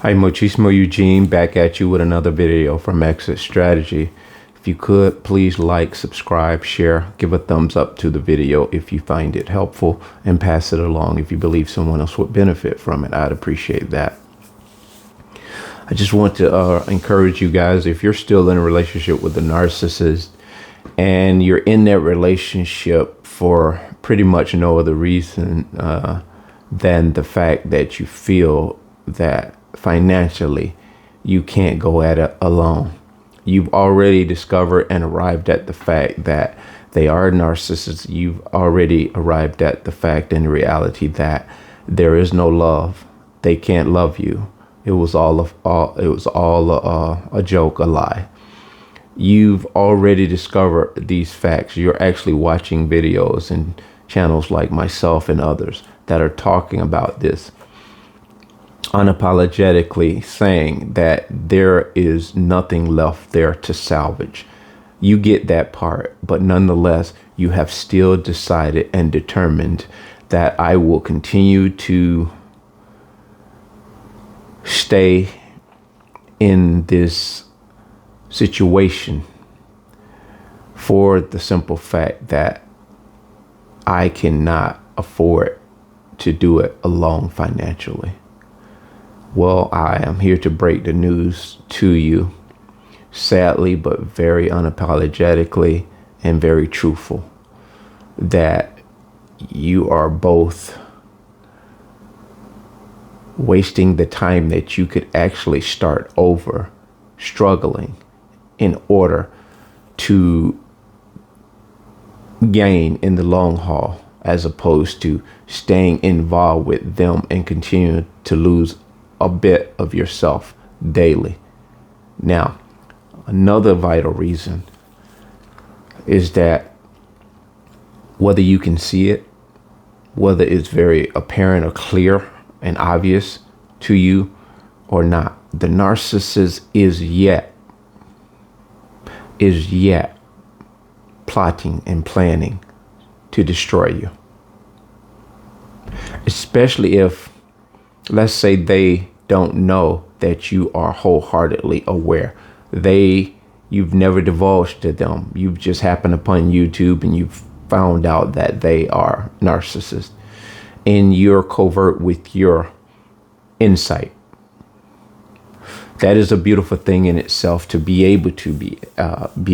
Hi, Mochismo Eugene, back at you with another video from Exit Strategy. If you could, please like, subscribe, share, give a thumbs up to the video if you find it helpful, and pass it along if you believe someone else would benefit from it. I'd appreciate that. I just want to encourage you guys, if you're still in a relationship with a narcissist and you're in that relationship for pretty much no other reason than the fact that you feel that financially you can't go at it alone. You've already discovered and arrived at the fact that they are narcissists. You've already arrived at the fact and reality that there is no love. They can't love you. It was all a joke, a lie. You've already discovered these facts. You're actually watching videos and channels like myself and others that are talking about this, unapologetically saying that there is nothing left there to salvage. You get that part, but nonetheless, you have still decided and determined that I will continue to stay in this situation for the simple fact that I cannot afford to do it alone financially. Well, I am here to break the news to you, sadly, but very unapologetically and very truthful, that you are both wasting the time that you could actually start over, struggling in order to gain in the long haul, as opposed to staying involved with them and continue to lose a bit of yourself daily. Now, another vital reason is that whether you can see it, whether it's very apparent or clear and obvious to you or not, the narcissist is yet plotting and planning to destroy you. Especially if, let's say, they don't know that you are wholeheartedly aware. You've never divulged to them. You've just happened upon YouTube and you've found out that they are narcissists, and you're covert with your insight. That is a beautiful thing in itself, to be able to be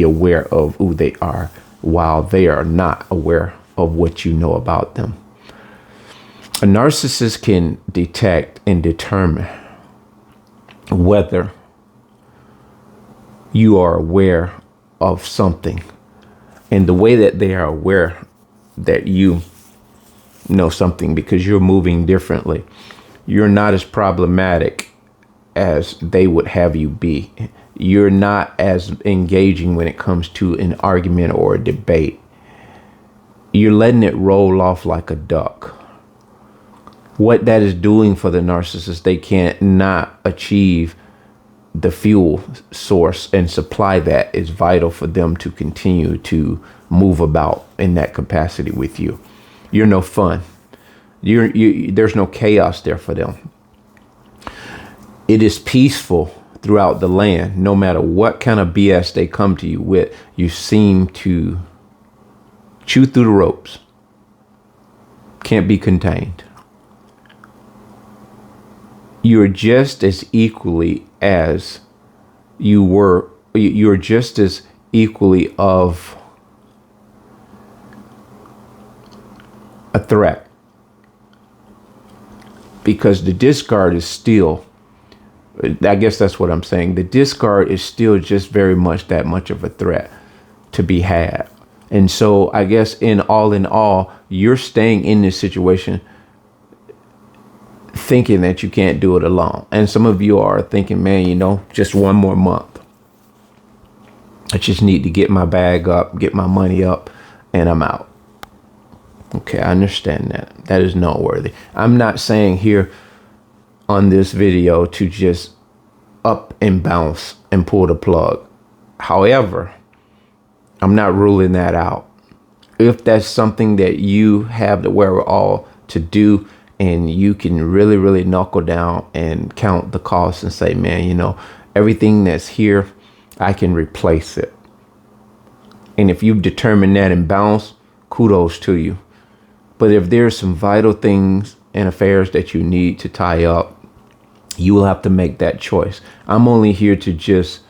aware of who they are while they are not aware of what you know about them. A narcissist can detect and determine whether you are aware of something, and the way that they are aware that you know something, because you're moving differently. You're not as problematic as they would have you be. You're not as engaging when it comes to an argument or a debate. You're letting it roll off like a duck. What that is doing for the narcissist, they can't not achieve the fuel source and supply that is vital for them to continue to move about in that capacity with you. You're no fun. There's no chaos there for them. It is peaceful throughout the land. No matter what kind of BS they come to you with, you seem to chew through the ropes. Can't be contained. You're just as equally as you were. You're just as equally of a threat, because the discard is still, I guess that's what I'm saying. The discard is still just very much that much of a threat to be had. And so I guess in all, you're staying in this situation thinking that you can't do it alone. And some of you are thinking, man, just one more month. I just need to get my bag up, get my money up, and I'm out. Okay, I understand that. That is noteworthy. I'm not saying here on this video to just up and bounce and pull the plug. However, I'm not ruling that out. If that's something that you have the wherewithal to do, and you can really, really knuckle down and count the costs and say, man, you know, everything that's here, I can replace it. And if you've determined that and balanced, kudos to you. But if there's some vital things and affairs that you need to tie up, you will have to make that choice. I'm only here to just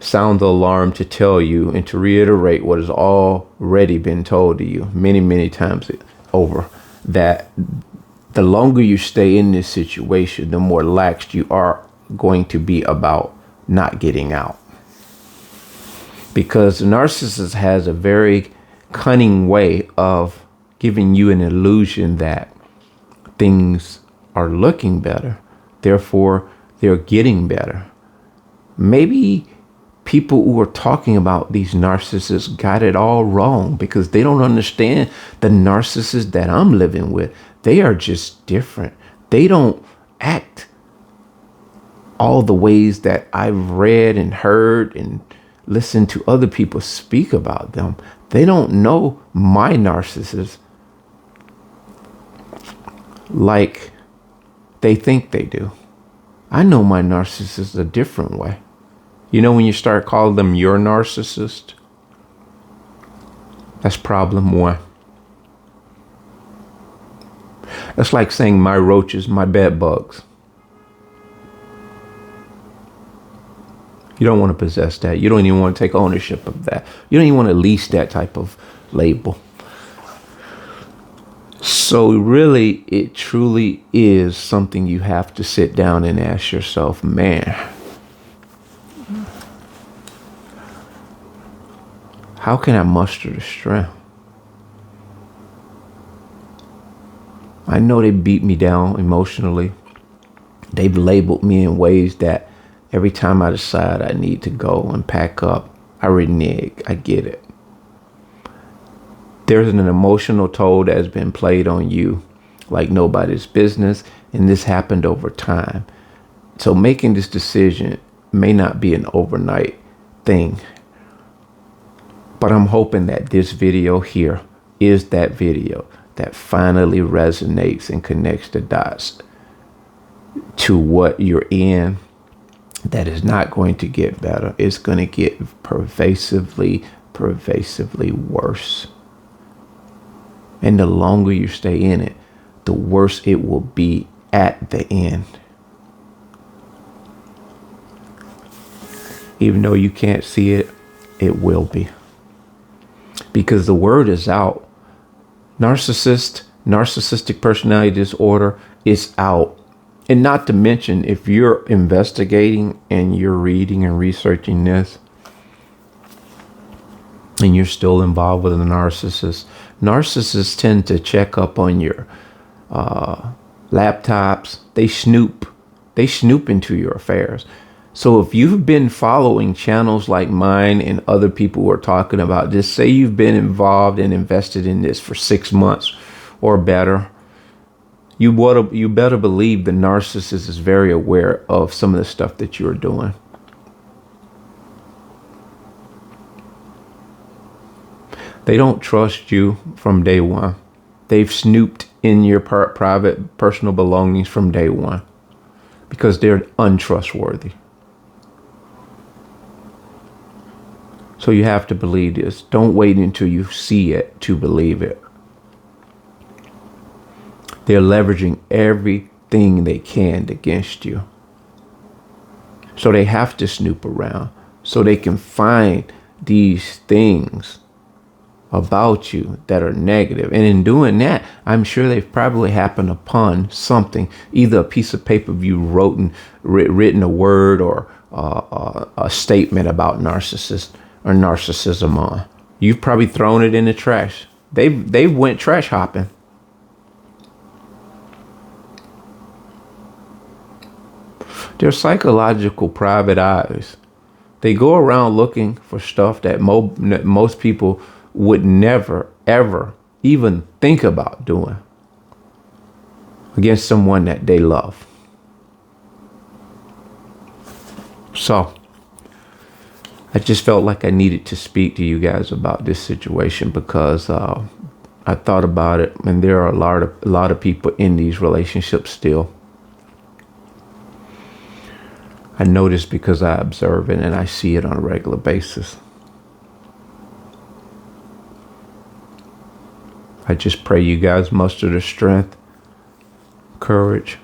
sound the alarm, to tell you and to reiterate what has already been told to you many, many times over, that the longer you stay in this situation, the more lax you are going to be about not getting out. Because the narcissist has a very cunning way of giving you an illusion that things are looking better. Therefore, they're getting better. Maybe people who are talking about these narcissists got it all wrong, because they don't understand the narcissists that I'm living with. They are just different. They don't act all the ways that I've read and heard and listened to other people speak about them. They don't know my narcissist like they think they do. I know my narcissist a different way. You know, when you start calling them your narcissist, that's problem one. That's like saying my roaches, my bed bugs. You don't want to possess that. You don't even want to take ownership of that. You don't even want to lease that type of label. So really, it truly is something you have to sit down and ask yourself, man, how can I muster the strength? I know they beat me down emotionally. They've labeled me in ways that every time I decide I need to go and pack up, I renege. I get it. There's an emotional toll that has been played on you like nobody's business, and this happened over time. So making this decision may not be an overnight thing, but I'm hoping that this video here is that video that finally resonates and connects the dots to what you're in. That is not going to get better. It's going to get pervasively worse. And the longer you stay in it, the worse it will be at the end. Even though you can't see it, it will be. Because the word is out. Narcissistic personality disorder is out. And not to mention, if you're investigating and you're reading and researching this, and you're still involved with a narcissist, narcissists tend to check up on your laptops. They snoop into your affairs. So if you've been following channels like mine and other people who are talking about this, say you've been involved and invested in this for 6 months or better, you better believe the narcissist is very aware of some of the stuff that you're doing. They don't trust you from day one. They've snooped in your private, personal belongings from day one because they're untrustworthy. So you have to believe this. Don't wait until you see it to believe it. They're leveraging everything they can against you. So they have to snoop around so they can find these things about you that are negative. And in doing that, I'm sure they've probably happened upon something, either a piece of paper you wrote and written a word or a statement about narcissist or narcissism on. You've probably thrown it in the trash. They went trash hopping. They're psychological private eyes. They go around looking for stuff that most people would never, ever even think about doing against someone that they love. So I just felt like I needed to speak to you guys about this situation because I thought about it, and there are a lot of people in these relationships still. I notice because I observe it and I see it on a regular basis. I just pray you guys muster the strength, courage,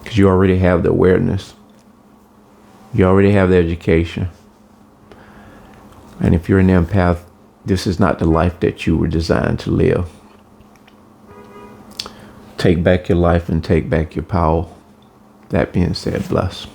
because you already have the awareness. You already have the education. And if you're an empath, this is not the life that you were designed to live. Take back your life and take back your power. That being said, bless.